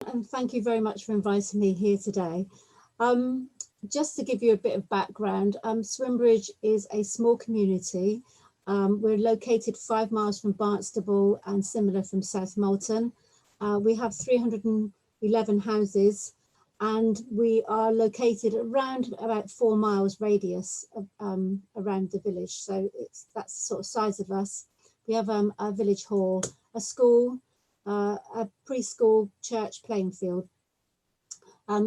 And thank you very much for inviting me here today. Um, just to give you a bit of background, Swimbridge is a small community. We're located 5 miles from Barnstable and similar from South Molton. We have 311 houses and we are located around about 4 miles radius of, around the village. So that's the sort of size of us. We have a village hall, a school, a preschool, church, playing field.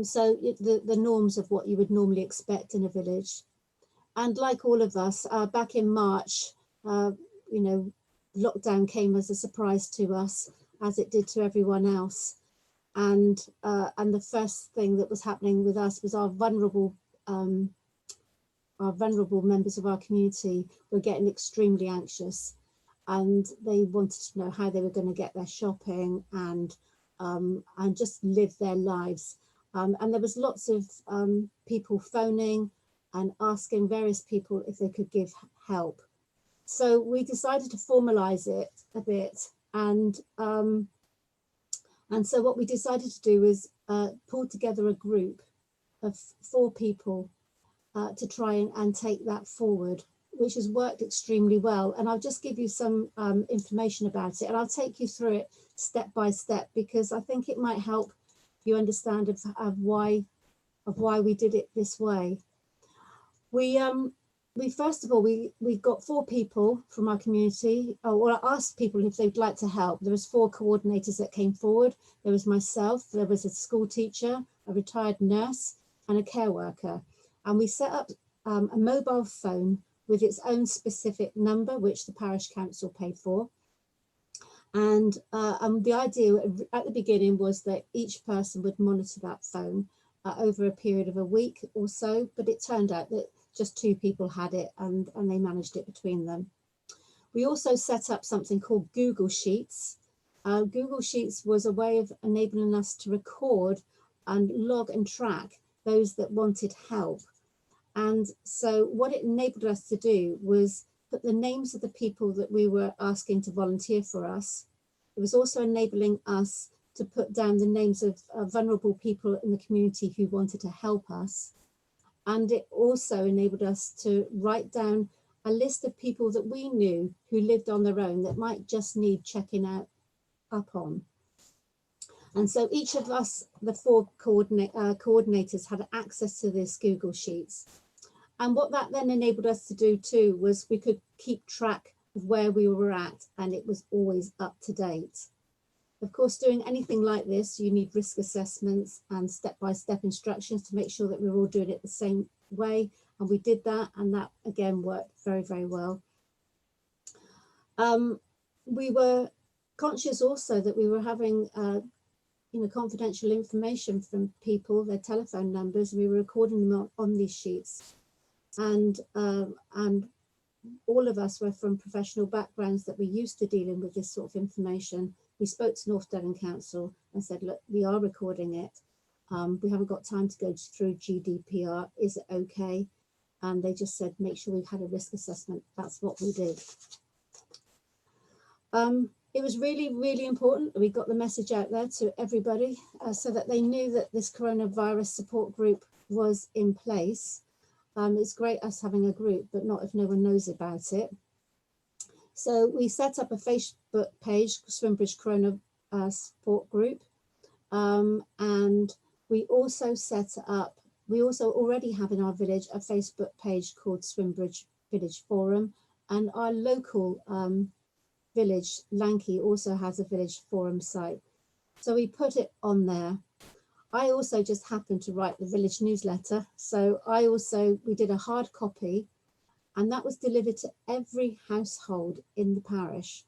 So the norms of what you would normally expect in a village. And like all of us, back in March, uh, you know, lockdown came as a surprise to us, as it did to everyone else. And the first thing that was happening with us was our vulnerable members of our community were getting extremely anxious, and they wanted to know how they were going to get their shopping and just live their lives. And there was lots of people phoning and asking various people if they could give help. So we decided to formalize it a bit, and so what we decided to do is pull together a group of 4 people to try and take that forward, which has worked extremely well. And I'll just give you some information about it, and I'll take you through it step by step, because I think it might help you understand of why we did it this way. We first of all, we got 4 people from our community. Well, I asked people if they'd like to help. There was 4 coordinators that came forward. There was myself, there was a school teacher, a retired nurse, and a care worker. And we set up a mobile phone with its own specific number, which the parish council paid for. And the idea at the beginning was that each person would monitor that phone over a period of a week or so, but it turned out that just 2 people had it, and they managed it between them. We also set up something called Google Sheets. Google Sheets was a way of enabling us to record and log and track those that wanted help. And so what it enabled us to do was put the names of the people that we were asking to volunteer for us. It was also enabling us to put down the names of vulnerable people in the community who wanted to help us. And it also enabled us to write down a list of people that we knew who lived on their own that might just need checking up on. And so each of us, the 4 coordinators, had access to this Google Sheets. And what that then enabled us to do too was we could keep track of where we were at, and it was always up to date. Of course, doing anything like this, you need risk assessments and step-by-step instructions to make sure that we're all doing it the same way. And we did that, and that again worked very, very well. We were conscious also that we were having confidential information from people, their telephone numbers. We were recording them on these sheets, and all of us were from professional backgrounds that were used to dealing with this sort of information. We spoke to North Devon Council and said, look, we are recording it. We haven't got time to go through GDPR. Is it okay? And they just said, make sure we've had a risk assessment. That's what we did. It was really, really important that we got the message out there to everybody so that they knew that this coronavirus support group was in place. It's great us having a group, but not if no one knows about it. So we set up a Facebook page, Swimbridge Corona Support Group, and we also already have in our village a Facebook page called Swimbridge Village Forum, and our local village, Lanky, also has a village forum site. So we put it on there. I also just happened to write the village newsletter. So we did a hard copy, and that was delivered to every household in the parish.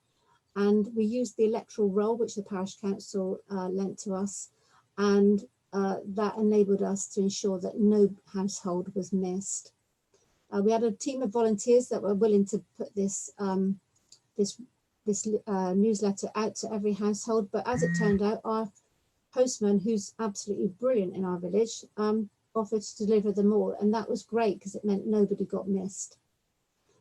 And we used the electoral roll, which the parish council lent to us. And that enabled us to ensure that no household was missed. We had a team of volunteers that were willing to put this newsletter out to every household. But as it turned out, our postman, who's absolutely brilliant in our village, offered to deliver them all. And that was great because it meant nobody got missed.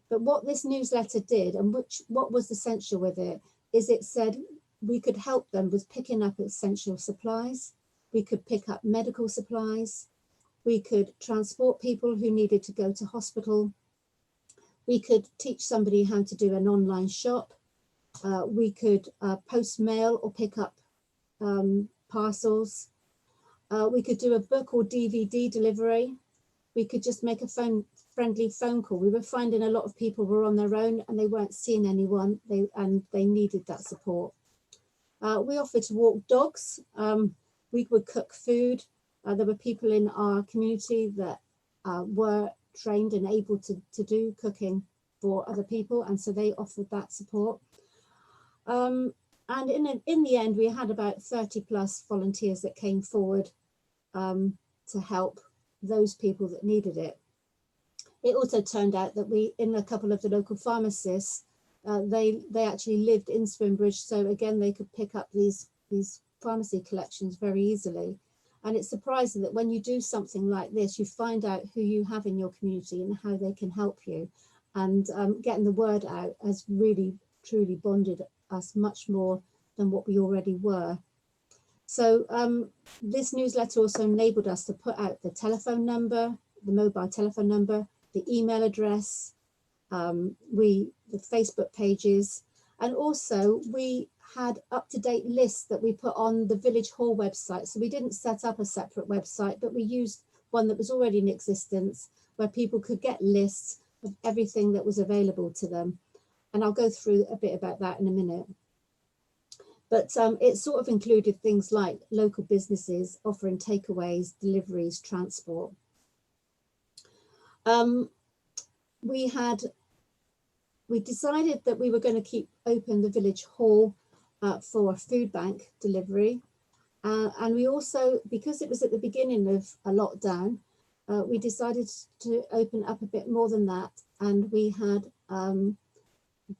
But what this newsletter did, and what was essential with it, is it said, we could help them with picking up essential supplies. We could pick up medical supplies. We could transport people who needed to go to hospital. We could teach somebody how to do an online shop. We could post mail or pick up parcels. We could do a book or DVD delivery. We could just make a friendly phone call. We were finding a lot of people were on their own and they weren't seeing anyone, and they needed that support. We offered to walk dogs. We would cook food. There were people in our community that were trained and able to do cooking for other people, and so they offered that support. And in the end, we had about 30 plus volunteers that came forward to help those people that needed it. It also turned out that in a couple of the local pharmacists, they actually lived in Swimbridge, so again they could pick up these pharmacy collections very easily. And it's surprising that when you do something like this, you find out who you have in your community and how they can help you. And getting the word out has really truly bonded us much more than what we already were. So this newsletter also enabled us to put out the telephone number, the mobile telephone number, the email address, the Facebook pages, and also we had up-to-date lists that we put on the Village Hall website. So we didn't set up a separate website, but we used one that was already in existence where people could get lists of everything that was available to them. And I'll go through a bit about that in a minute. But it sort of included things like local businesses offering takeaways, deliveries, transport. We decided that we were going to keep open the Village Hall for a food bank delivery. And we also, because it was at the beginning of a lockdown, we decided to open up a bit more than that. And we had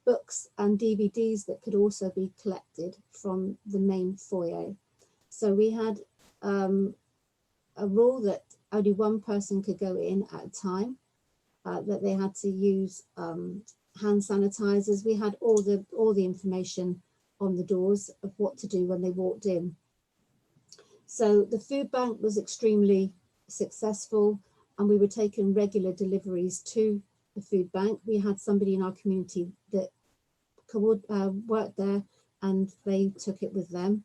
books and DVDs that could also be collected from the main foyer. So we had a rule that only one person could go in at a time, that they had to use hand sanitizers. We had all the information on the doors of what to do when they walked in. So the food bank was extremely successful, and we were taking regular deliveries to the food bank. We had somebody in our community that worked there, and they took it with them.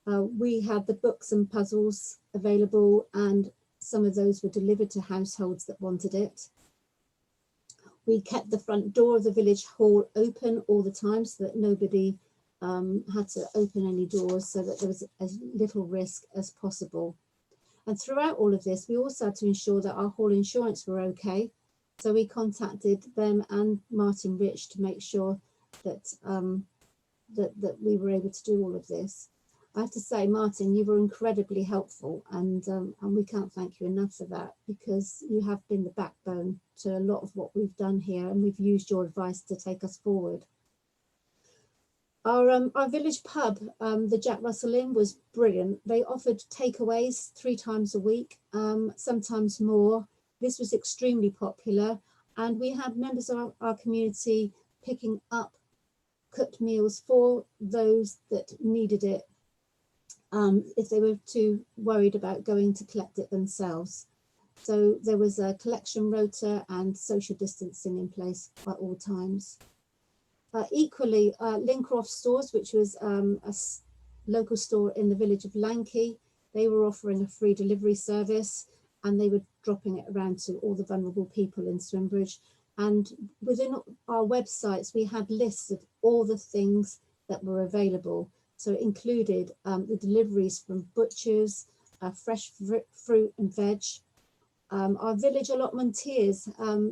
We had the books and puzzles available, and some of those were delivered to households that wanted it. We kept the front door of the Village Hall open all the time so that nobody had to open any doors, so that there was as little risk as possible. And throughout all of this, we also had to ensure that our hall insurance were okay. So we contacted them and Martin Rich to make sure that, that we were able to do all of this. I have to say, Martin, you were incredibly helpful, and we can't thank you enough for that, because you have been the backbone to a lot of what we've done here, and we've used your advice to take us forward. Our village pub, the Jack Russell Inn, was brilliant. They offered takeaways 3 times a week, sometimes more. This was extremely popular, and we had members of our community picking up cooked meals for those that needed it, if they were too worried about going to collect it themselves. So there was a collection rota and social distancing in place at all times. Equally, Lincroft Stores, which was a local store in the village of Lanky, they were offering a free delivery service, and they were dropping it around to all the vulnerable people in Swimbridge. And within our websites, we had lists of all the things that were available. So it included the deliveries from butchers, fresh fruit and veg. Our village allotmenteers,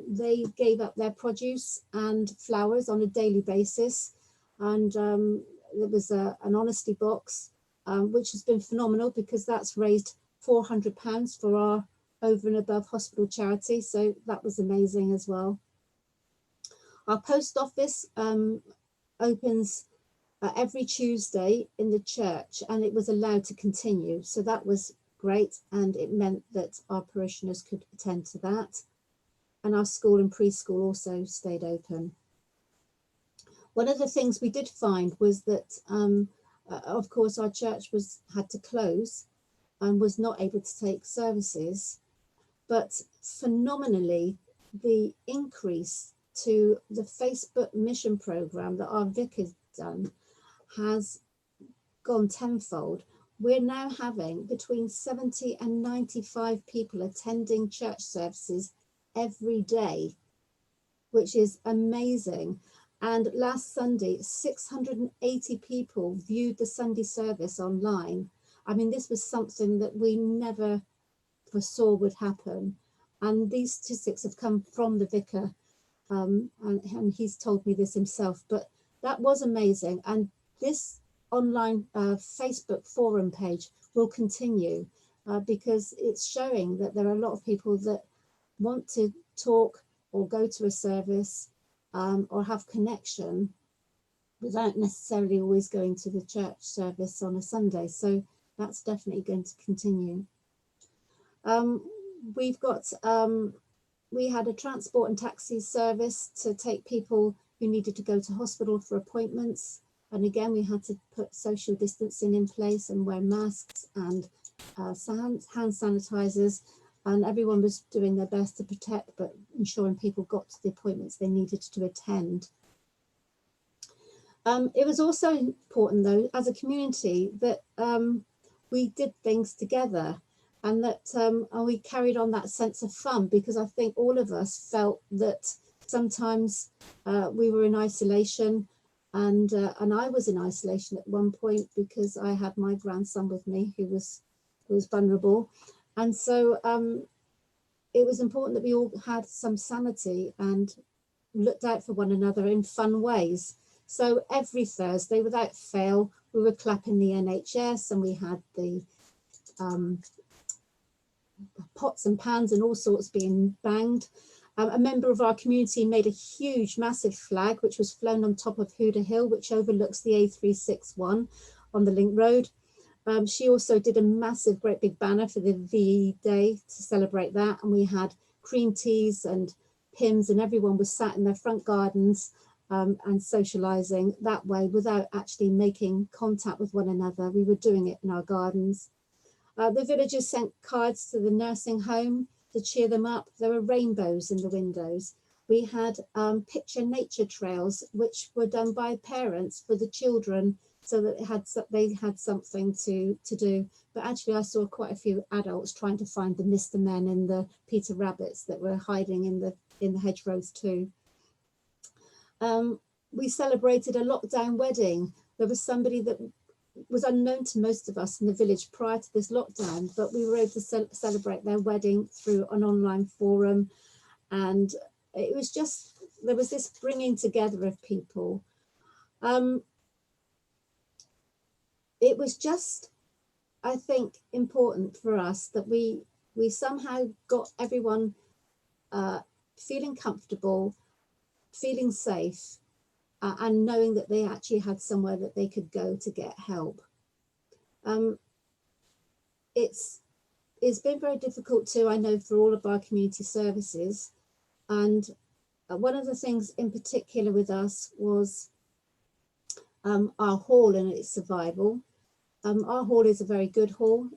they gave up their produce and flowers on a daily basis. And there was an honesty box, which has been phenomenal, because that's raised £400 for our over and above hospital charity. So that was amazing as well. Our post office opens every Tuesday in the church, and it was allowed to continue. So that was great, and it meant that our parishioners could attend to that. And our school and preschool also stayed open. One of the things we did find was that Of course, our church had to close and was not able to take services. But phenomenally, the increase to the Facebook mission program that our vicar's done has gone tenfold. We're now having between 70 and 95 people attending church services every day, which is amazing. And last Sunday, 680 people viewed the Sunday service online. I mean, this was something that we never foresaw would happen. And these statistics have come from the vicar, and he's told me this himself, but that was amazing. And this online Facebook forum page will continue because it's showing that there are a lot of people that want to talk or go to a service or have connection without necessarily always going to the church service on a Sunday. So that's definitely going to continue. We've got, we had a transport and taxi service to take people who needed to go to hospital for appointments. And again, we had to put social distancing in place and wear masks and hand sanitizers. And everyone was doing their best to protect, but ensuring people got to the appointments they needed to attend. It was also important, though, as a community, that we did things together, and that we carried on that sense of fun, because I think all of us felt that sometimes we were in isolation, and I was in isolation at one point because I had my grandson with me who was vulnerable. And so it was important that we all had some sanity and looked out for one another in fun ways. So every Thursday, without fail, we were clapping the NHS, and we had the pots and pans and all sorts being banged. A member of our community made a huge, massive flag, which was flown on top of Hooder Hill, which overlooks the A361 on the Link Road. She also did a massive, great big banner for the VE Day to celebrate that. And we had cream teas and hymns, and everyone was sat in their front gardens and socialising that way without actually making contact with one another. We were doing it in our gardens. The villagers sent cards to the nursing home to cheer them up. There were rainbows in the windows. We had picture nature trails, which were done by parents for the children, so that they had something to do. But actually, I saw quite a few adults trying to find the Mr. Men and the Peter Rabbits that were hiding in the hedgerows too. We celebrated a lockdown wedding. There was somebody that was unknown to most of us in the village prior to this lockdown, but we were able to celebrate their wedding through an online forum. And it was just, there was this bringing together of people. It was just, I think, important for us that we somehow got everyone feeling comfortable, feeling safe, and knowing that they actually had somewhere that they could go to get help. It's been very difficult too, I know, for all of our community services. And one of the things in particular with us was our hall and its survival. Our hall is a very good hall.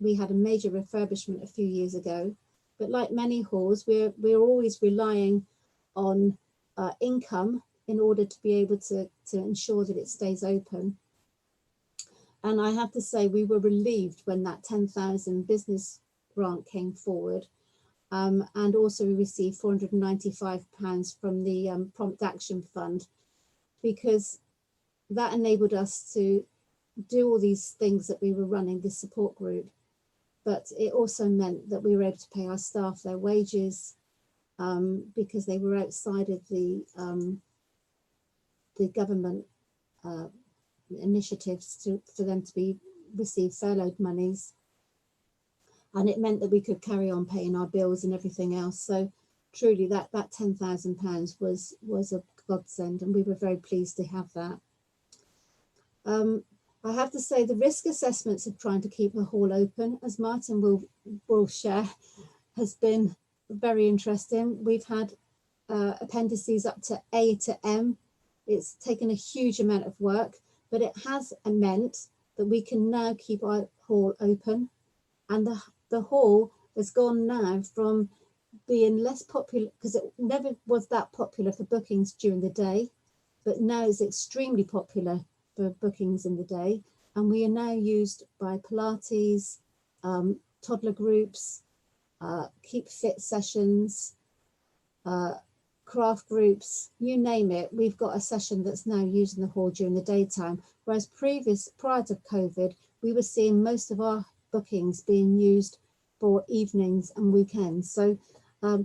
We had a major refurbishment a few years ago, but like many halls, we're always relying on income in order to be able to ensure that it stays open. And I have to say, we were relieved when that 10,000 business grant came forward. And also we received £495 from the Prompt Action Fund, because that enabled us to do all these things that we were running, this support group. But it also meant that we were able to pay our staff their wages, because they were outside of the government initiatives for them to receive furloughed monies. And it meant that we could carry on paying our bills and everything else. So truly that £10,000 was a godsend, and we were very pleased to have that. I have to say, the risk assessments of trying to keep the hall open, as Martin will share, has been very interesting. We've had appendices up to A to M. It's taken a huge amount of work. but it has meant that we can now keep our hall open, and the hall has gone now from being less popular, because it never was that popular for bookings during the day, but now it's extremely popular for bookings in the day. And we are now used by Pilates, toddler groups, keep fit sessions, craft groups, you name it. We've got a session that's now using the hall during the daytime, whereas prior to COVID, we were seeing most of our bookings being used for evenings and weekends. So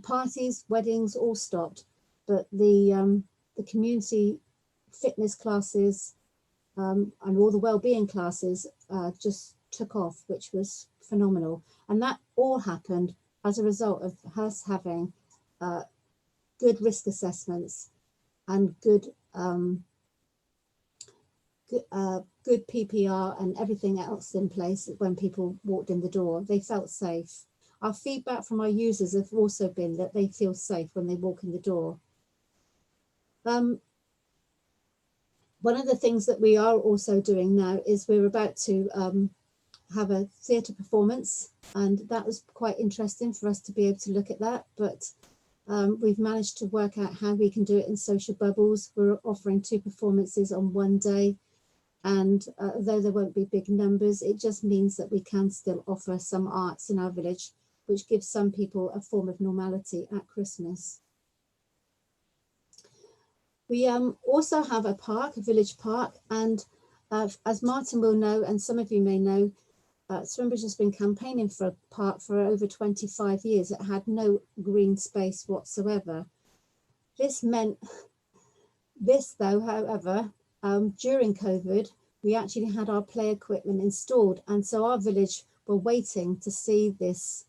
parties, weddings, all stopped, but the community fitness classes and all the well-being classes just took off, which was phenomenal. And that all happened as a result of us having good risk assessments and good PPR and everything else in place. When people walked in the door, they felt safe. Our feedback from our users have also been that they feel safe when they walk in the door. One of the things that we are also doing now is we're about to have a theatre performance, and that was quite interesting for us to be able to look at that, but we've managed to work out how we can do it in social bubbles. We're offering 2 performances on one day, and though there won't be big numbers, it just means that we can still offer some arts in our village, which gives some people a form of normality at Christmas. We also have a park, a village park, and as Martin will know, and some of you may know, Swimbridge has been campaigning for a park for over 25 years. It had no green space whatsoever. This meant, however, during COVID, we actually had our play equipment installed, and so our village were waiting to see this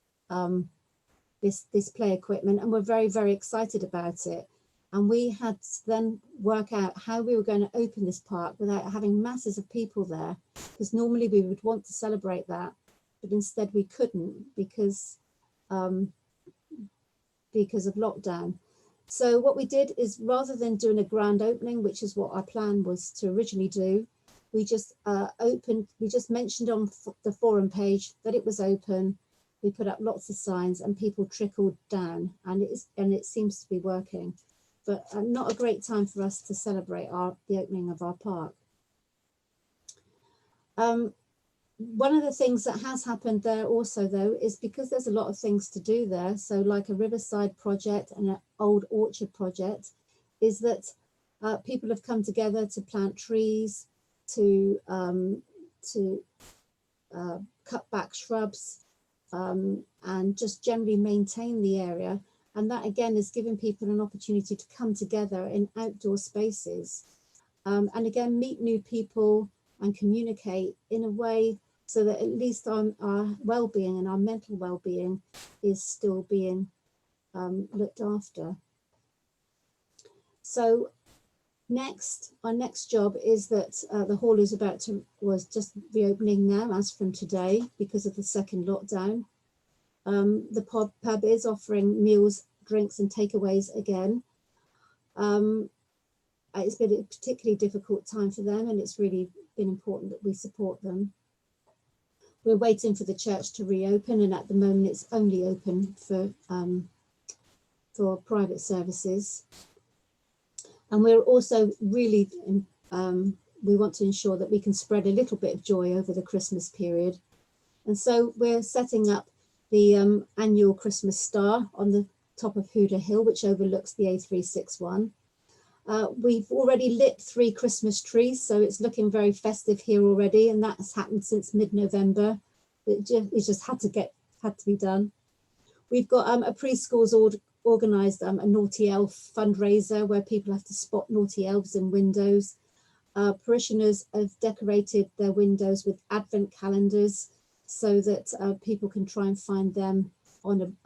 this play equipment, and we're very, very excited about it. And we had to then work out how we were going to open this park without having masses of people there, because normally we would want to celebrate that, but instead we couldn't because of lockdown. So what we did is, rather than doing a grand opening, which is what our plan was to originally do, we just mentioned on the forum page that it was open. We put up lots of signs and people trickled down, and it seems to be working. But not a great time for us to celebrate the opening of our park. One of the things that has happened there also, though, is because there's a lot of things to do there, so like a riverside project and an old orchard project, is that people have come together to plant trees, to cut back shrubs, and just generally maintain the area. And that again is giving people an opportunity to come together in outdoor spaces, and again meet new people and communicate in a way so that at least our well-being and our mental well-being is still being looked after. So our next job is that the hall is was just reopening now as from today because of the second lockdown. The pub is offering meals, drinks and takeaways again. It's been a particularly difficult time for them, and it's really been important that we support them. We're waiting for the church to reopen, and at the moment it's only open for private services. And we're also really, we want to ensure that we can spread a little bit of joy over the Christmas period. And so we're setting up the annual Christmas star on the top of Hooder Hill, which overlooks the A361. We've already lit 3 Christmas trees, so it's looking very festive here already, and that's happened since mid-November. It just had to be done. We've got a preschools organised a Naughty Elf fundraiser where people have to spot naughty elves in windows. Parishioners have decorated their windows with advent calendars so that people can try and find them on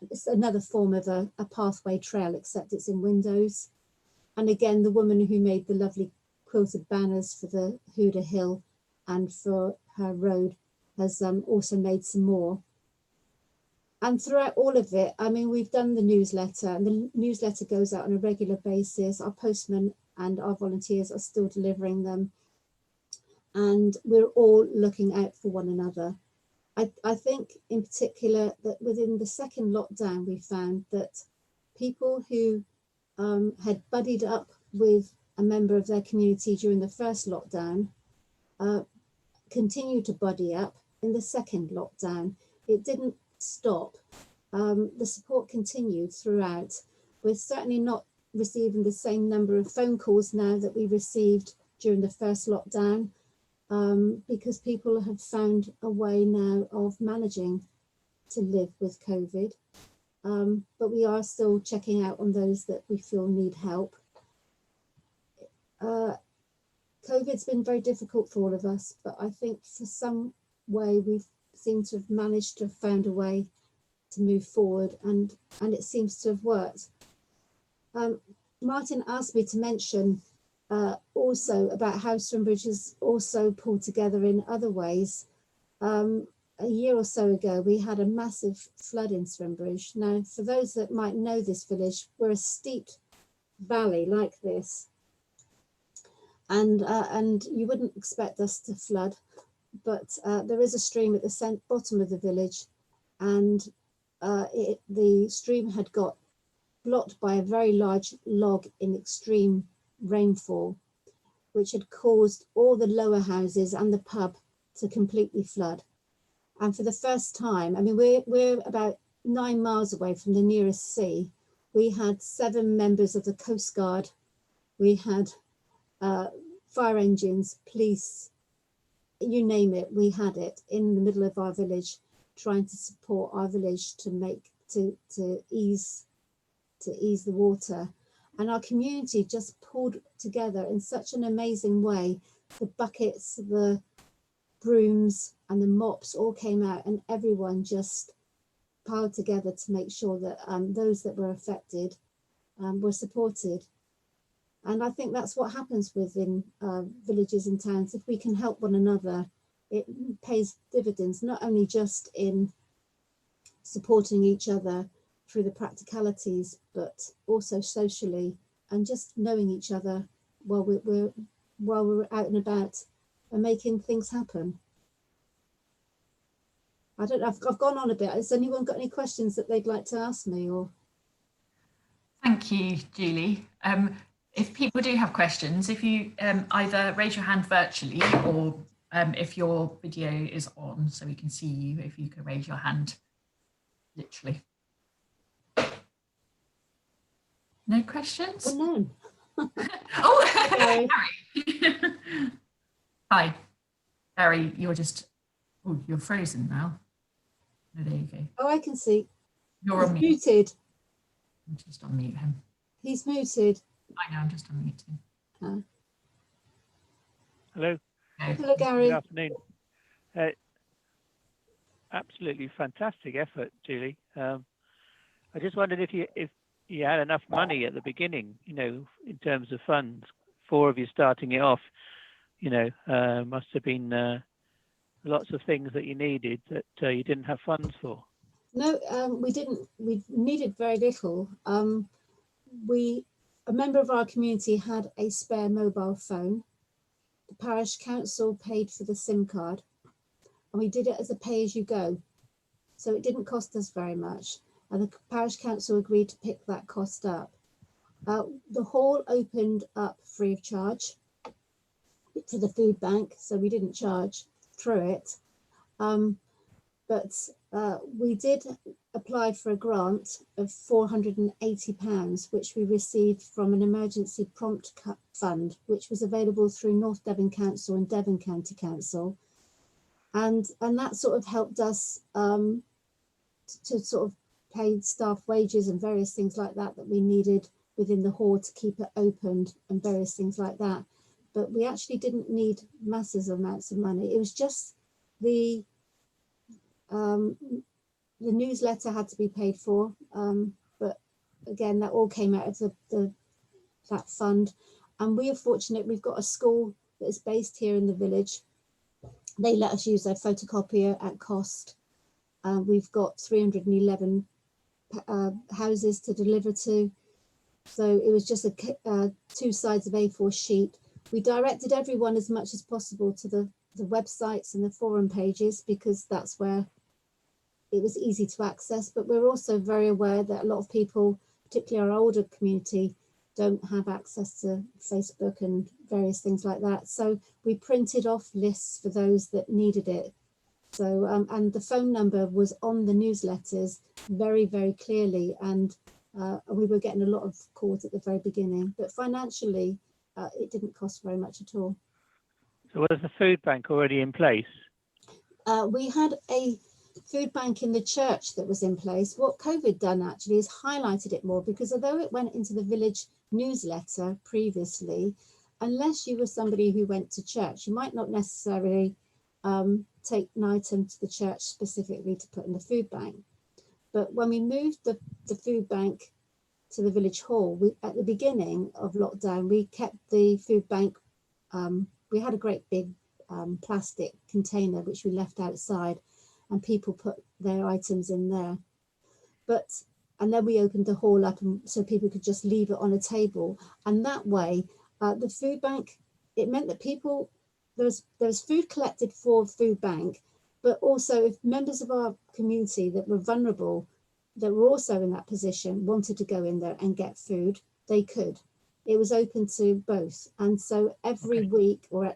it's another form of a pathway trail, except it's in windows. And again, the woman who made the lovely quilted banners for the Hooder Hill and for her road has also made some more. And throughout all of it, I mean, we've done the newsletter, and the newsletter goes out on a regular basis. Our postmen and our volunteers are still delivering them. and we're all looking out for one another. I think in particular that within the second lockdown, we found that people who had buddied up with a member of their community during the first lockdown continued to buddy up in the second lockdown. It didn't stop. The support continued throughout. We're certainly not receiving the same number of phone calls now that we received during the first lockdown, because people have found a way now of managing to live with COVID. But we are still checking out on those that we feel need help. COVID's been very difficult for all of us, but I think for some way we seem to have managed to have found a way to move forward, and it seems to have worked. Martin asked me to mention also about how Swimbridge is also pulled together in other ways. A year or so ago, we had a massive flood in Swimbridge. Now, for those that might know this village, we're a steep valley like this. And you wouldn't expect us to flood, but there is a stream at the bottom of the village, and the stream had got blocked by a very large log in extreme rainfall, which had caused all the lower houses and the pub to completely flood. And for the first time, I mean, we're about 9 miles away from the nearest sea. We had 7 members of the Coast Guard. We had fire engines, police, you name it, we had it in the middle of our village, trying to support our village to ease the water. And our community just pulled together in such an amazing way. The buckets, the brooms and the mops all came out, and everyone just piled together to make sure that those that were affected were supported. And I think that's what happens within villages and towns. If we can help one another, it pays dividends, not only just in supporting each other through the practicalities, but also socially, and just knowing each other while we're out and about and making things happen. I don't know, I've gone on a bit. Has anyone got any questions that they'd like to ask me? Or Thank you, Julie. If people do have questions, if you either raise your hand virtually, or if your video is on so we can see you, if you can raise your hand literally. No questions? oh, no. Oh, Barry. Barry. Hi, Barry, you're frozen now. Oh, there you go. Oh, I can see. You're He's muted. I'm just unmute him. He's muted. I know, I'm just unmuting. Hello. Hello, Gary. Good afternoon. Absolutely fantastic effort, Julie. I just wondered if you had enough money at the beginning, you know, in terms of funds. 4 of you starting it off, you know, must have been lots of things that you needed that you didn't have funds for. No, we didn't. We needed very little. A member of our community had a spare mobile phone. The parish council paid for the SIM card, and we did it as a pay-as-you-go. So it didn't cost us very much, and the parish council agreed to pick that cost up. The hall opened up free of charge to the food bank, so we didn't charge through it. But we did apply for a grant of £480, which we received from an emergency prompt fund, which was available through North Devon Council and Devon County Council. And that sort of helped us to sort of pay staff wages and various things like that we needed within the hall to keep it opened and various things like that. But we actually didn't need massive amounts of money. It was just the newsletter had to be paid for, but again, that all came out of that fund. And we are fortunate, we've got a school that is based here in the village. They let us use their photocopier at cost. We've got 311 houses to deliver to. So it was just 2 sides of A4 sheet We directed everyone as much as possible to the websites and the forum pages, because that's where it was easy to access. But we're also very aware that a lot of people, particularly our older community, don't have access to Facebook and various things like that. So we printed off lists for those that needed it. So, and the phone number was on the newsletters very, very clearly. And we were getting a lot of calls at the very beginning, but financially, it didn't cost very much at all. So was the food bank already in place? We had a food bank in the church that was in place. What COVID done actually is highlighted it more, because although it went into the village newsletter previously, unless you were somebody who went to church, you might not necessarily take an item to the church specifically to put in the food bank. But when we moved the food bank to the village hall, at the beginning of lockdown, we kept the food bank, we had a great big plastic container which we left outside, and people put their items in there. And then we opened the hall up, and so people could just leave it on a table. And that way, the food bank, it meant that people, there was food collected for food bank, but also if members of our community that were vulnerable, that were also in that position, wanted to go in there and get food, they could. It was open to both. And so every week or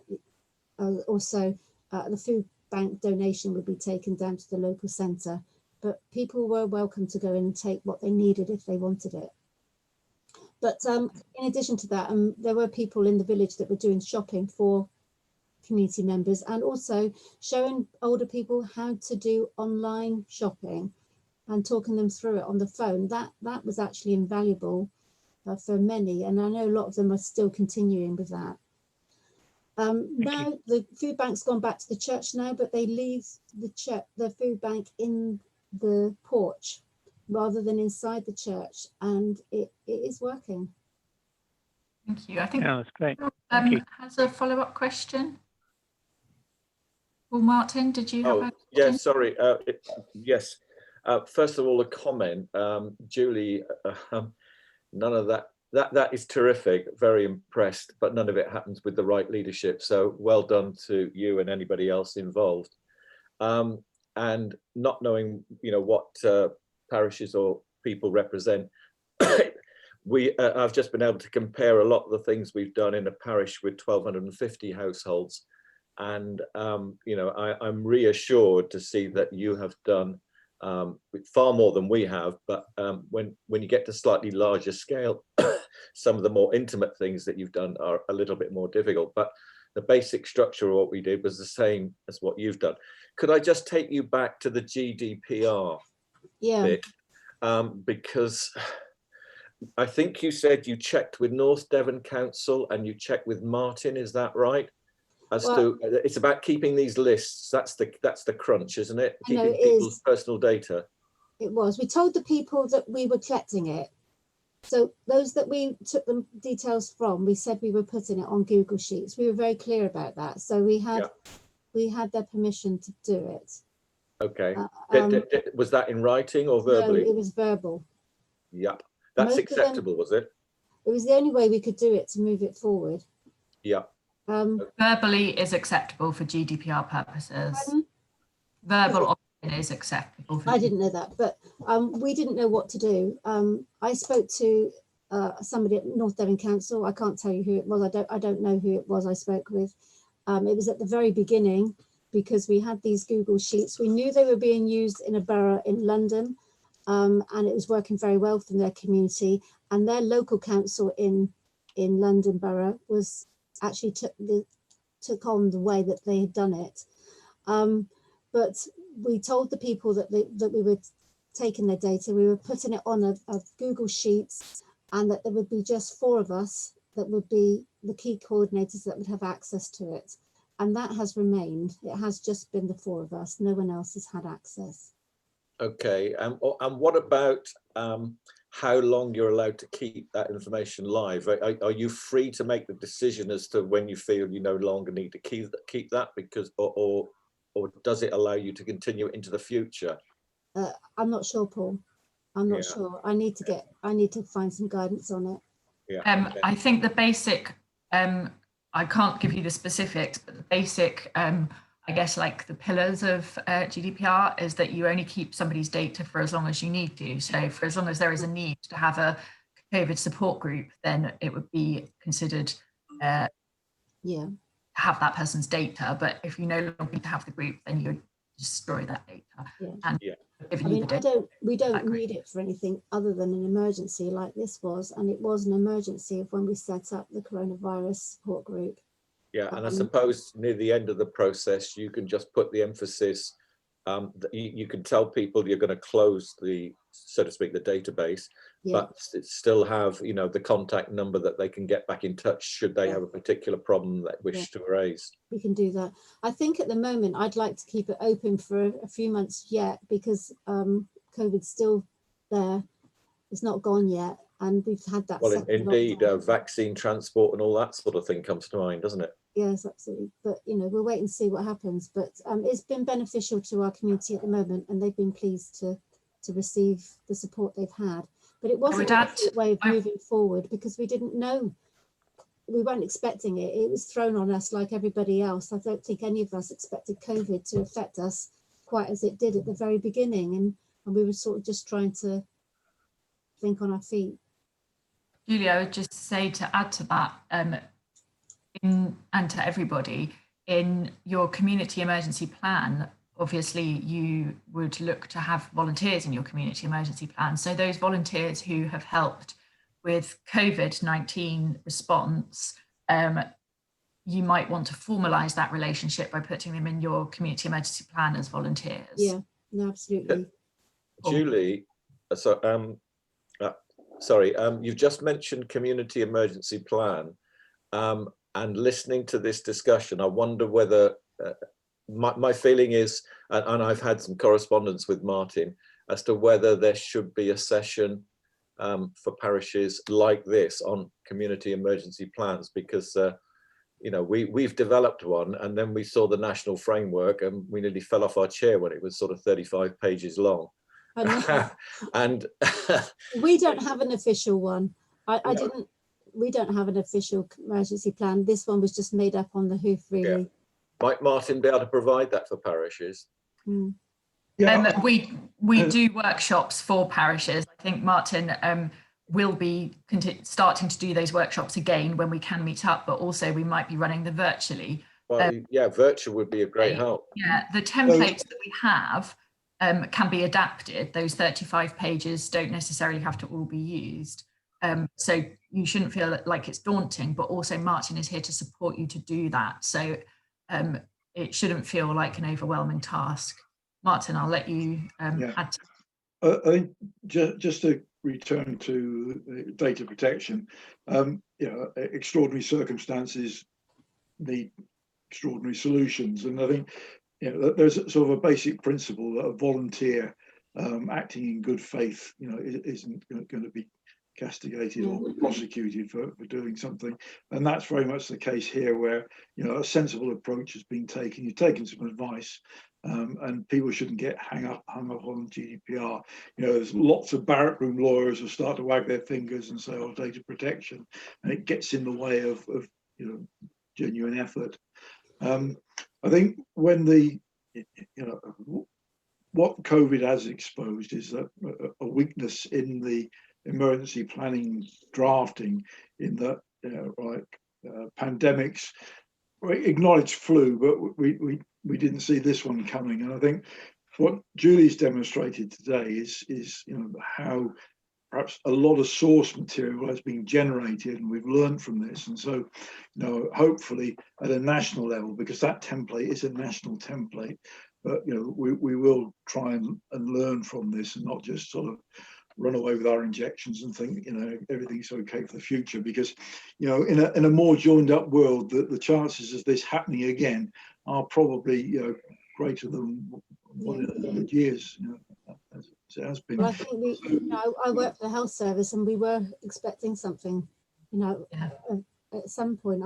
so, the food bank donation would be taken down to the local centre, but people were welcome to go in and take what they needed if they wanted it. But in addition to that, there were people in the village that were doing shopping for community members, and also showing older people how to do online shopping and talking them through it on the phone. That was actually invaluable for many, and I know a lot of them are still continuing with that. Now the food bank's gone back to the church now, but they leave the food bank in the porch rather than inside the church, and it is working. Thank you. I think that's great. Thank you. Has a follow-up question. Well, Martin, did you have a question? Yes, sorry. Yes. First of all, a comment. Julie, none of that. That is terrific. Very impressed, but none of it happens with the right leadership. So well done to you and anybody else involved. And not knowing, what parishes or people represent, I've just been able to compare a lot of the things we've done in a parish with 1,250 households, and I'm reassured to see that you have done far more than we have. But when you get to slightly larger scale, some of the more intimate things that you've done are a little bit more difficult. But the basic structure of what we did was the same as what you've done. Could I just take you back to the GDPR bit? Because I think you said you checked with North Devon Council and you checked with Martin, is that right? It's about keeping these lists. That's the crunch, isn't it? Keeping people's personal data. It was. We told the people that we were collecting it. So those that we took the details from, we said we were putting it on Google Sheets. We were very clear about that. So we had their permission to do it. Okay. Was that in writing or verbally? No, it was verbal. Yep. That's acceptable, was it? It was the only way we could do it to move it forward. Yeah. Verbally is acceptable for GDPR purposes. Verbal option is acceptable. I didn't know that, but we didn't know what to do. I spoke to somebody at North Devon Council. I can't tell you who it was. I don't know who it was I spoke with. It was at the very beginning, because we had these Google Sheets. We knew they were being used in a borough in London, and it was working very well from their community. And their local council in London Borough was actually took on the way that they had done it. But we told the people that we were taking their data, we were putting it on a Google Sheets, and that there would be just 4 of us that would be the key coordinators that would have access to it. And that has remained. It has just been the 4 of us. No one else has had access. Okay. And what about how long you're allowed to keep that information live? Are you free to make the decision as to when you feel you no longer need to keep that, because or does it allow you to continue into the future? I'm not sure, Paul. I'm not sure. I need to find some guidance on it. Yeah. I think the basic I can't give you the specifics, but the basic, I guess, like the pillars of GDPR is that you only keep somebody's data for as long as you need to. So for as long as there is a need to have a COVID support group, then it would be considered have that person's data. But if you no longer need to have the group, then you would destroy that data. And I mean, we don't need it for anything other than an emergency like this was, and it was an emergency of when we set up the coronavirus support group. Yeah, and I suppose near the end of the process, you can just put the emphasis. You can tell people you're going to close the, so to speak, the database, but still have, you know, the contact number that they can get back in touch should they have a particular problem that wish to raise. We can do that. I think at the moment I'd like to keep it open for a few months yet, because COVID's still there. It's not gone yet, and we've had that. Well, indeed, vaccine transport and all that sort of thing comes to mind, doesn't it? Yes, absolutely. But, you know, we'll wait and see what happens. But it's been beneficial to our community at the moment, and they've been pleased to receive the support they've had. But it wasn't a way of moving forward, because we didn't know. We weren't expecting it. It was thrown on us like everybody else. I don't think any of us expected COVID to affect us quite as it did at the very beginning. And we were sort of just trying to think on our feet. Julia, I would just say, to add to that, and to everybody, in your community emergency plan, obviously you would look to have volunteers in your community emergency plan. So those volunteers who have helped with COVID-19 response, you might want to formalise that relationship by putting them in your community emergency plan as volunteers. Yeah, no, absolutely. Julie, so sorry, you've just mentioned community emergency plan, and listening to this discussion, I wonder whether my feeling is, and I've had some correspondence with Martin, as to whether there should be a session for parishes like this on community emergency plans, because you know, we've developed one, and then we saw the national framework and we nearly fell off our chair when it was sort of 35 pages long. And we don't have an official one. We don't have an official emergency plan. This one was just made up on the hoof, really. Yeah. Might Martin be able to provide that for parishes? Yeah, we do workshops for parishes. I think Martin will be starting to do those workshops again when we can meet up, but also we might be running them virtually. Well, yeah, virtual would be a great help. Yeah, the templates that we have can be adapted. Those 35 pages don't necessarily have to all be used. So you shouldn't feel like it's daunting, but also Martin is here to support you to do that. So it shouldn't feel like an overwhelming task. Martin, I'll let you add to. I think just to return to data protection, you know, extraordinary circumstances need extraordinary solutions, and I think, you know, there's sort of a basic principle that a volunteer acting in good faith, you know, isn't going to be castigated or prosecuted for doing something, and that's very much the case here, where, you know, a sensible approach has been taken. You've taken some advice, and people shouldn't get hung up on GDPR. You know, there's lots of barrack room lawyers who start to wag their fingers and say, "Oh, data protection," and it gets in the way of you know, genuine effort. I think when what COVID has exposed is a weakness in the emergency planning drafting, in that, pandemics, we acknowledged flu, but we didn't see this one coming. And I think what Julie's demonstrated today is you know, how perhaps a lot of source material has been generated, and we've learned from this. And so, you know, hopefully at a national level, because that template is a national template, but, you know, we will try and learn from this, and not just sort of run away with our injections and think, you know, everything's okay for the future. Because, you know, in a more joined up world, the chances of this happening again are probably, you know, greater than 1 in 100 years, you know, as it has been. Well, I think you know, I work for the health service, and we were expecting something, you know, at some point.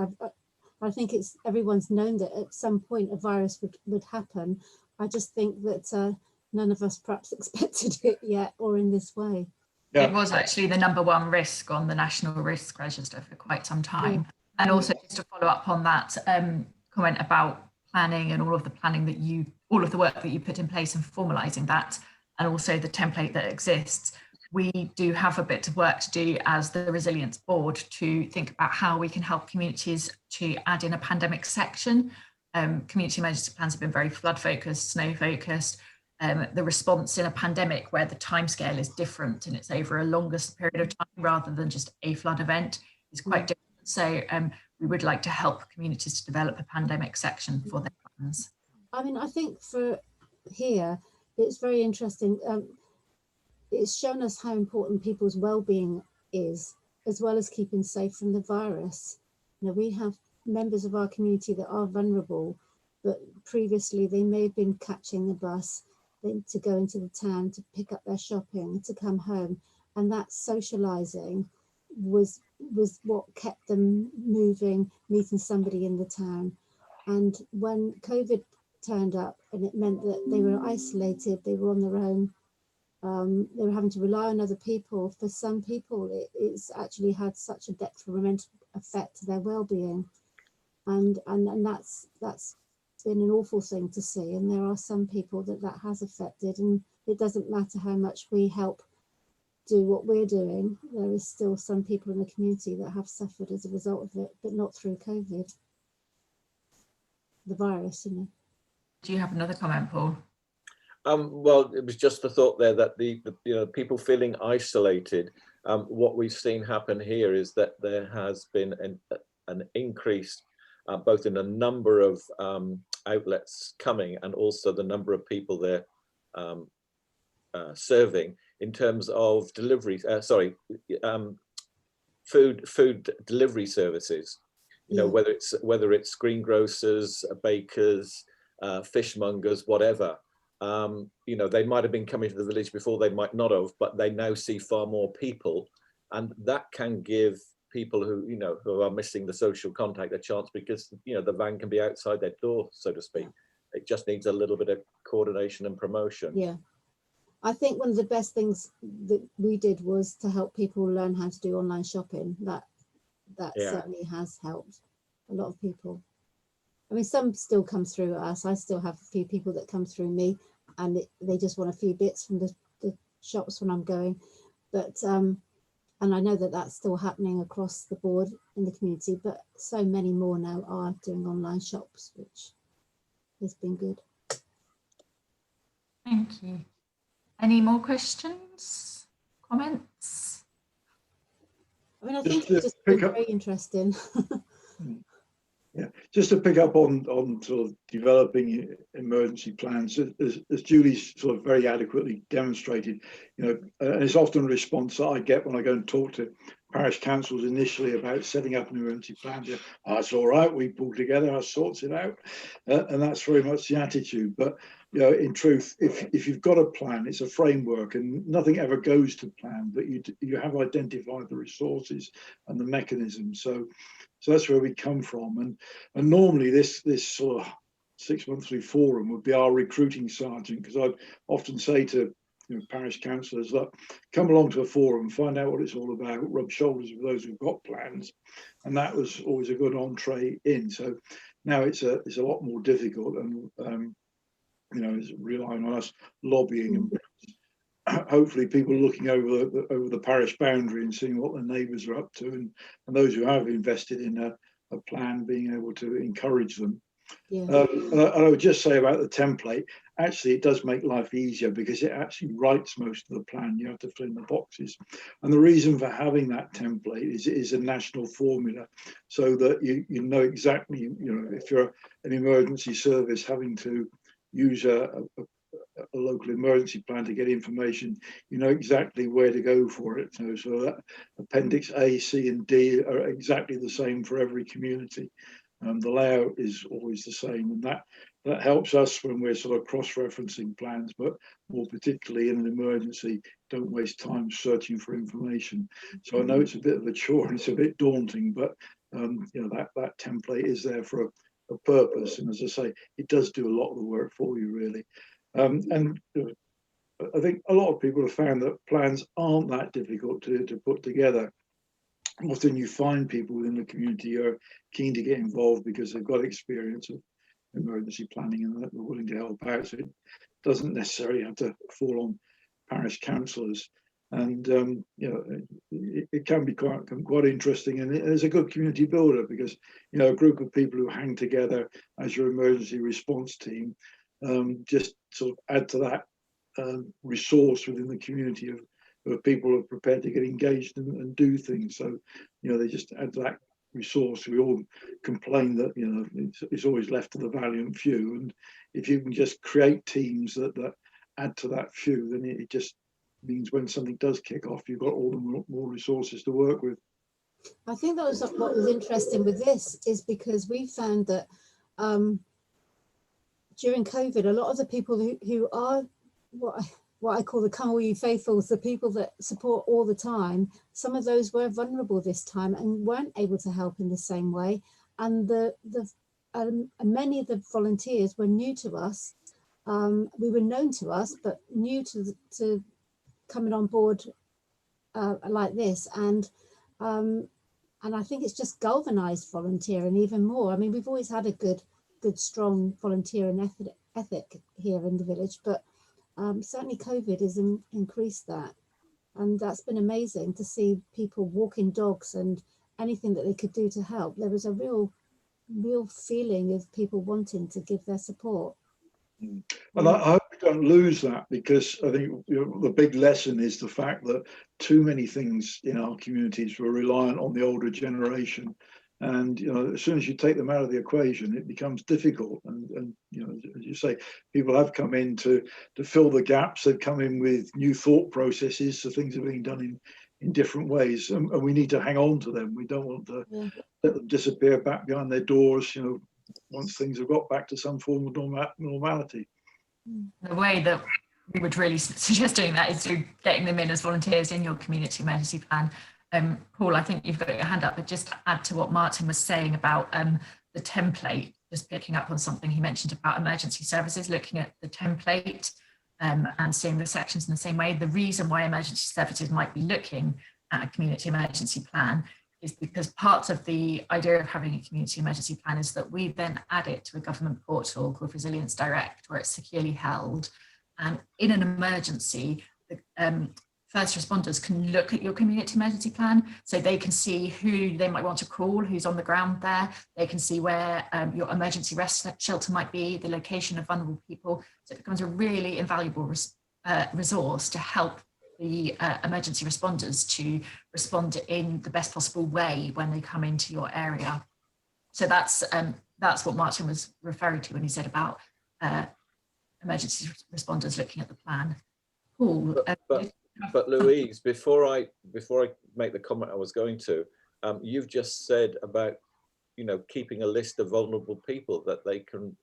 I think everyone's known that at some point a virus would happen. I just think that none of us perhaps expected it yet, or in this way. Yeah. It was actually the #1 risk on the national risk register for quite some time. And also just to follow up on that comment about planning and all of the work that you put in place and formalising that, and also the template that exists, we do have a bit of work to do as the Resilience Board to think about how we can help communities to add in a pandemic section. Community emergency plans have been very flood focused, snow focused. The response in a pandemic where the timescale is different and it's over a longer period of time rather than just a flood event is quite different. So we would like to help communities to develop a pandemic section for their plans. I mean, I think for here, it's very interesting. It's shown us how important people's well-being is, as well as keeping safe from the virus. You know, we have members of our community that are vulnerable, but previously they may have been catching the bus to go into the town to pick up their shopping, to come home, and that socialising was what kept them moving, meeting somebody in the town. And when COVID turned up and it meant that they were isolated, they were on their own, they were having to rely on other people. For some people, it's actually had such a detrimental effect to their well-being, and that's been an awful thing to see. And there are some people that has affected, and it doesn't matter how much we help do what we're doing, there is still some people in the community that have suffered as a result of it, but not through COVID, the virus, you know. Do you have another comment, Paul? Well, it was just the thought there that the people feeling isolated. What we've seen happen here is that there has been an increase both in the number of outlets coming and also the number of people they're serving in terms of delivery. Food delivery services. You know, whether it's greengrocers, bakers, fishmongers, whatever. You know, they might have been coming to the village before, they might not have, but they now see far more people, and that can give people who are missing the social contact a chance, because the van can be outside their door, so to speak. It just needs a little bit of coordination and promotion. Yeah, I think one of the best things that we did was to help people learn how to do online shopping. That certainly has helped a lot of people. I mean, some still come through us. I still have a few people that come through me, and they just want a few bits from the shops when I'm going. But and I know that that's still happening across the board in the community, but so many more now are doing online shops, which has been good. Thank you. Any more questions, comments? I mean, I think it's just been very interesting. Yeah, just to pick up on sort of developing emergency plans, as Julie's sort of very adequately demonstrated, and it's often a response that I get when I go and talk to parish councils initially about setting up an emergency plan. It's all right, we pull together, I sorts it out, and that's very much the attitude. But in truth, if you've got a plan, it's a framework, and nothing ever goes to plan, but you have identified the resources and the mechanisms. So that's where we come from, and normally this sort of 6 monthly forum would be our recruiting sergeant, because I'd often say to parish councillors, look, come along to a forum, find out what it's all about, rub shoulders with those who've got plans, and that was always a good entree in. So now it's a lot more difficult, and it's relying on us lobbying and hopefully people looking over the parish boundary and seeing what their neighbours are up to, and those who have invested in a plan being able to encourage them. Yeah. And I would just say about the template, actually it does make life easier, because it actually writes most of the plan. You have to fill in the boxes, and the reason for having that template is a national formula, so that you know exactly, if you're an emergency service having to use a local emergency plan to get information, you know exactly where to go for it. So that Appendix A, C and D are exactly the same for every community. The layout is always the same, and that helps us when we're sort of cross-referencing plans, but more particularly in an emergency, don't waste time searching for information. So I know it's a bit of a chore and it's a bit daunting, but that template is there for a purpose, and as I say, it does do a lot of the work for you, really. And I think a lot of people have found that plans aren't that difficult to put together. often you find people within the community who are keen to get involved because they've got experience of emergency planning and they're willing to help out. So it doesn't necessarily have to fall on parish councillors. And it can be quite interesting, and it is a good community builder because a group of people who hang together as your emergency response team just sort of add to that resource within the community of people who are prepared to get engaged and do things. So they just add to that resource. We all complain that it's always left to the valiant few, and if you can just create teams that add to that few, then it just means when something does kick off, you've got all the more resources to work with. I think that was what was interesting with this, is because we found that during COVID, a lot of the people who are what I call the come all you faithfuls, the people that support all the time, some of those were vulnerable this time and weren't able to help in the same way. And many of the volunteers were new to us. We were known to us, but new to coming on board like this. And I think it's just galvanized volunteering even more. I mean, we've always had a good, strong volunteering ethic here in the village, but certainly COVID has increased that. And that's been amazing to see people walking dogs and anything that they could do to help. There was a real feeling of people wanting to give their support. And I hope we don't lose that, because I think the big lesson is the fact that too many things in our communities were reliant on the older generation, and as soon as you take them out of the equation, it becomes difficult. And as you say, people have come in to fill the gaps. They've come in with new thought processes, so things are being done in different ways, and we need to hang on to them. We don't want to let them disappear back behind their doors, once things have got back to some form of normality. The way that we would really suggest doing that is through getting them in as volunteers in your community emergency plan. Paul, I think you've got your hand up, but just to add to what Martin was saying about the template, just picking up on something he mentioned about emergency services, looking at the template and seeing the sections in the same way. The reason why emergency services might be looking at a community emergency plan is because part of the idea of having a community emergency plan is that we then add it to a government portal called Resilience Direct, where it's securely held. And in an emergency, the first responders can look at your community emergency plan, so they can see who they might want to call, who's on the ground there. They can see where your emergency rest shelter might be, the location of vulnerable people. So it becomes a really invaluable resource to help the emergency responders to respond in the best possible way when they come into your area. So that's what Martin was referring to when he said about emergency responders looking at the plan. Paul, but Louise, before I make the comment I was going to, you've just said about keeping a list of vulnerable people that they can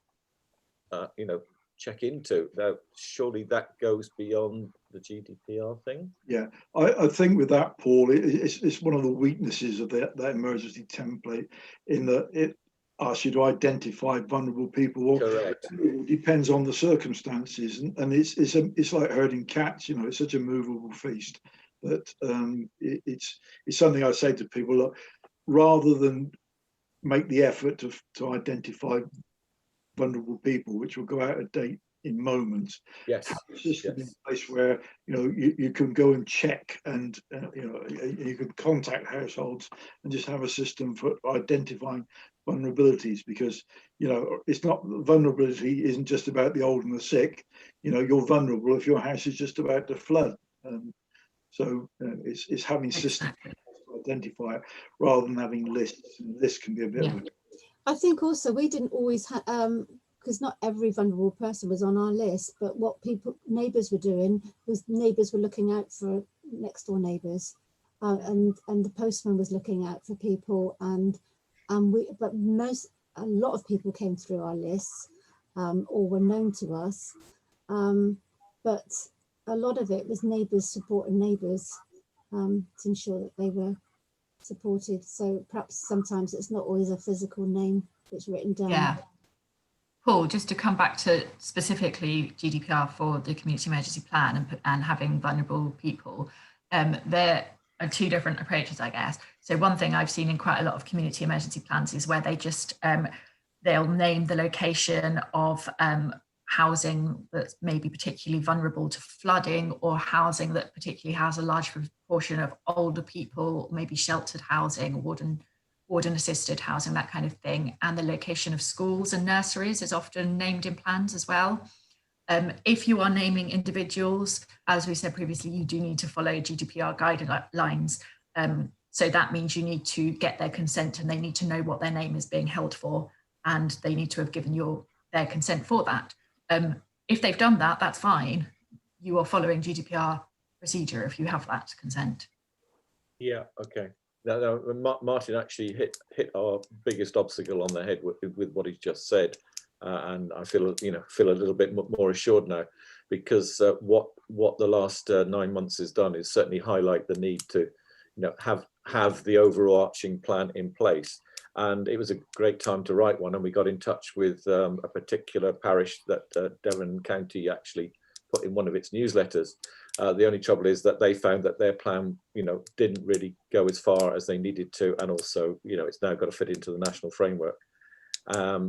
check into. Now, surely that goes beyond the GDPR thing. Yeah, I think with that, Paul, it's one of the weaknesses of that emergency template, in that it asks you to identify vulnerable people. Correct. It depends on the circumstances, and it's like herding cats. It's such a movable feast that it's something I say to people: look, rather than make the effort to identify vulnerable people, which will go out of date in moments. Yes. Have a system in place where you can go and check, and you can contact households and just have a system for identifying vulnerabilities, because it's not, vulnerability isn't just about the old and the sick. You're vulnerable if your house is just about to flood. So it's having systems to identify it rather than having lists. And lists can be a bit of a... I think also we didn't always have, because not every vulnerable person was on our list, but what neighbours were doing was neighbours were looking out for next door neighbours, and the postman was looking out for people, but a lot of people came through our lists or were known to us, but a lot of it was neighbours supporting neighbours to ensure that they were supported. So perhaps sometimes it's not always a physical name that's written down. Yeah. Paul, just to come back to specifically GDPR for the community emergency plan and having vulnerable people, there two different approaches, I guess. So one thing I've seen in quite a lot of community emergency plans is where they just they'll name the location of housing that's maybe particularly vulnerable to flooding, or housing that particularly has a large proportion of older people, maybe sheltered housing, warden assisted housing, that kind of thing. And the location of schools and nurseries is often named in plans as well. If you are naming individuals, as we said previously, you do need to follow GDPR guidelines. So that means you need to get their consent, and they need to know what their name is being held for, and they need to have given their consent for that. If they've done that, that's fine. You are following GDPR procedure if you have that consent. Yeah, okay. Now, Martin actually hit our biggest obstacle on the head with what he's just said, and I feel a little bit more assured now, because what the last 9 months has done is certainly highlight the need to have the overarching plan in place. And it was a great time to write one, and we got in touch with a particular parish that Devon County actually put in one of its newsletters. The only trouble is that they found that their plan, didn't really go as far as they needed to, and also, it's now got to fit into the national framework.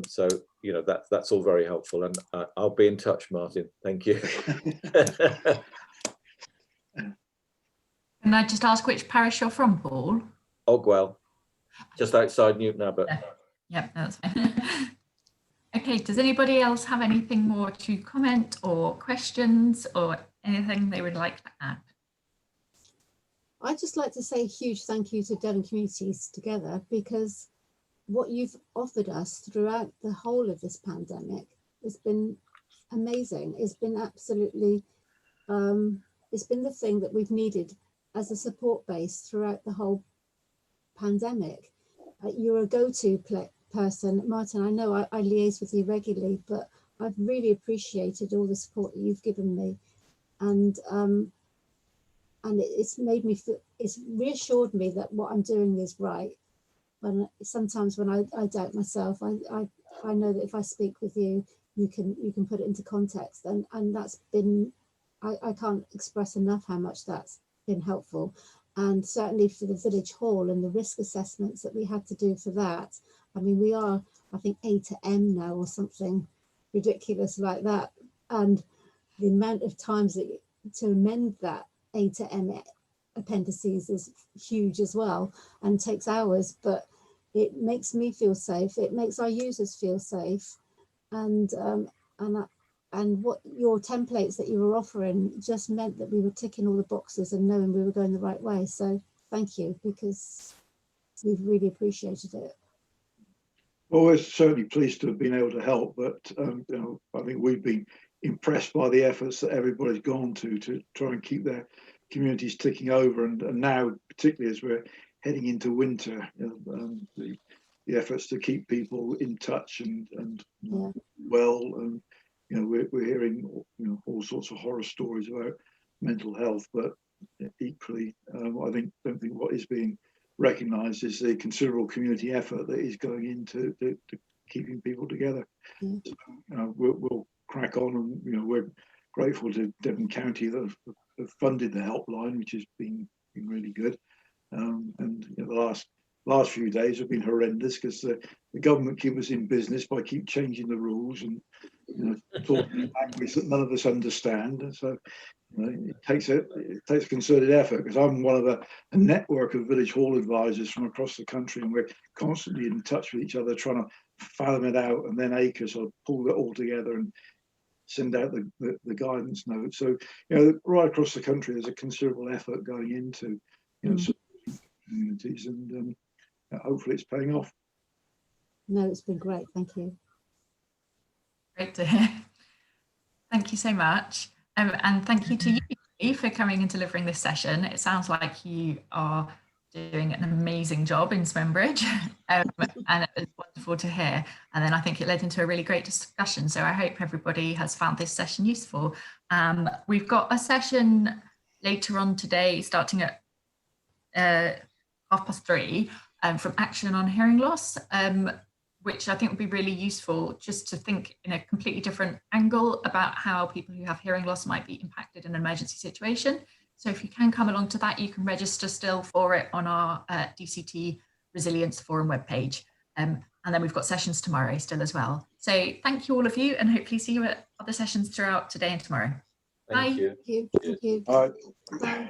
So, that's all very helpful, and I'll be in touch, Martin. Thank you. Can I just ask which parish you're from, Paul? Ogwell, just outside Newton Abbot. Yeah, that's fine. Okay, does anybody else have anything more to comment or questions or anything they would like to add? I'd just like to say a huge thank you to Devon Communities together, because what you've offered us throughout the whole of this pandemic has been amazing. It's been absolutely, it's been the thing that we've needed as a support base throughout the whole pandemic. You're a go-to person, Martin. I know I liaise with you regularly, but I've really appreciated all the support that you've given me, and it's made me feel, it's reassured me that what I'm doing is right. When sometimes when I doubt myself, I know that if I speak with you, you can put it into context, and that's been, I can't express enough how much that's been helpful. And certainly for the village hall and the risk assessments that we had to do for that. I mean, we are, I think, A to M now or something ridiculous like that. And the amount of times that to amend that A to M appendices is huge as well, and takes hours, but it makes me feel safe. It makes our users feel safe. And what your templates that you were offering just meant that we were ticking all the boxes and knowing we were going the right way. So thank you, because we've really appreciated it. Well, we're certainly pleased to have been able to help, but I think we've been impressed by the efforts that everybody's gone to try and keep their communities ticking over, and now, particularly as we're heading into winter, the efforts to keep people in touch and well, and we're hearing all sorts of horror stories about mental health, but equally, I don't think what is being recognised is the considerable community effort that is going into keeping people together. So, we'll crack on, and we're grateful to Devon County that have funded the helpline, which has been really good. And the last few days have been horrendous, because the government keep us in business by keep changing the rules and talking in language that none of us understand. And so it takes a concerted effort, because I'm one of a network of village hall advisors from across the country, and we're constantly in touch with each other, trying to fathom it out, and then ACRE sort of pull it all together and send out the guidance notes. So right across the country there's a considerable effort going into communities, and hopefully it's paying off. No, it's been great. Thank you. Great to hear. Thank you so much. And thank you to you for coming and delivering this session. It sounds like you are doing an amazing job in Swimbridge, and it was wonderful to hear. And then I think it led into a really great discussion. So I hope everybody has found this session useful. We've got a session later on today, starting at 3:30, from Action on Hearing Loss, which I think would be really useful, just to think in a completely different angle about how people who have hearing loss might be impacted in an emergency situation. So if you can come along to that, you can register still for it on our DCT Resilience Forum webpage. And then we've got sessions tomorrow still as well. So thank you all of you, and hopefully see you at other sessions throughout today and tomorrow. Thank Bye. you. Thank you. Thank you. All right. Bye.